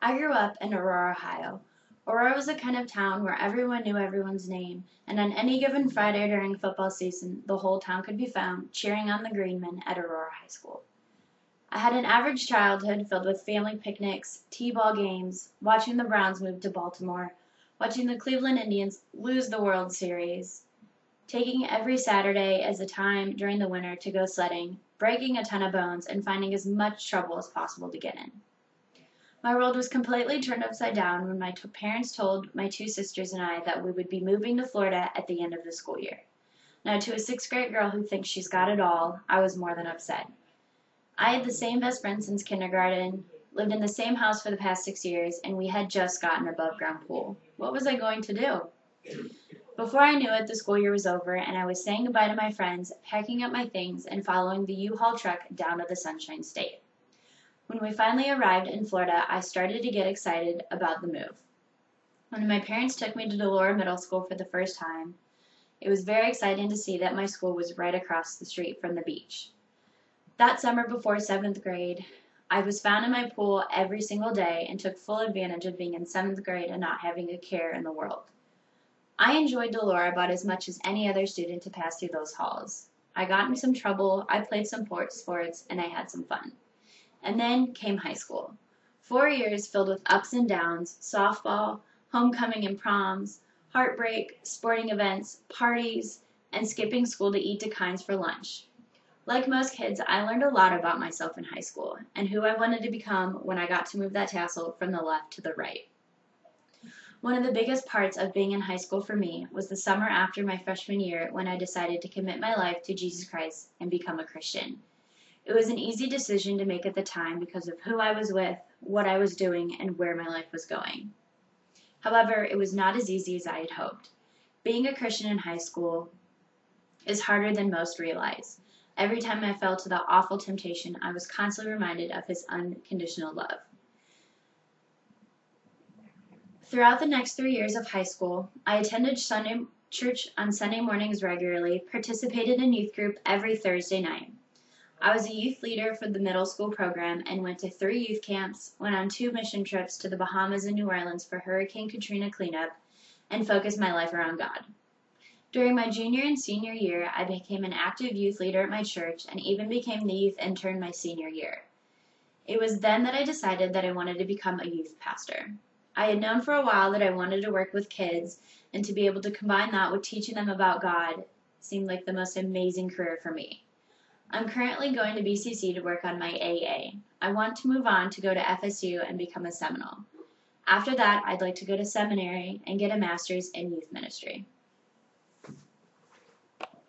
I grew up in Aurora, Ohio. Aurora was the kind of town where everyone knew everyone's name, and on any given Friday during football season, the whole town could be found cheering on the Greenmen at Aurora High School. I had an average childhood filled with family picnics, t-ball games, watching the Browns move to Baltimore, watching the Cleveland Indians lose the World Series, taking every Saturday as a time during the winter to go sledding, breaking a ton of bones, and finding as much trouble as possible to get in. My world was completely turned upside down when my parents told my two sisters and I that we would be moving to Florida at the end of the school year. Now, to a sixth grade girl who thinks she's got it all, I was more than upset. I had the same best friend since kindergarten, lived in the same house for the past 6 years, and we had just gotten an above ground pool. What was I going to do? Before I knew it, the school year was over, and I was saying goodbye to my friends, packing up my things, and following the U-Haul truck down to the Sunshine State. When we finally arrived in Florida, I started to get excited about the move. When my parents took me to Delora Middle School for the first time, it was very exciting to see that my school was right across the street from the beach. That summer before 7th grade, I was found in my pool every single day and took full advantage of being in 7th grade and not having a care in the world. I enjoyed Delora about as much as any other student to pass through those halls. I got in some trouble, I played some sports, and I had some fun. And then came high school. 4 years filled with ups and downs, softball, homecoming and proms, heartbreak, sporting events, parties, and skipping school to eat DeKine's for lunch. Like most kids, I learned a lot about myself in high school and who I wanted to become when I got to move that tassel from the left to the right. One of the biggest parts of being in high school for me was the summer after my freshman year when I decided to commit my life to Jesus Christ and become a Christian. It was an easy decision to make at the time because of who I was with, what I was doing, and where my life was going. However, it was not as easy as I had hoped. Being a Christian in high school is harder than most realize. Every time I fell to the awful temptation, I was constantly reminded of His unconditional love. Throughout the next 3 years of high school, I attended Sunday church on Sunday mornings regularly, participated in youth group every Thursday night. I was a youth leader for the middle school program and went to 3 youth camps, went on 2 mission trips to the Bahamas and New Orleans for Hurricane Katrina cleanup, and focused my life around God. During my junior and senior year, I became an active youth leader at my church and even became the youth intern my senior year. It was then that I decided that I wanted to become a youth pastor. I had known for a while that I wanted to work with kids, and to be able to combine that with teaching them about God seemed like the most amazing career for me. I'm currently going to BCC to work on my AA. I want to move on to go to FSU and become a Seminole. After that, I'd like to go to seminary and get a master's in youth ministry.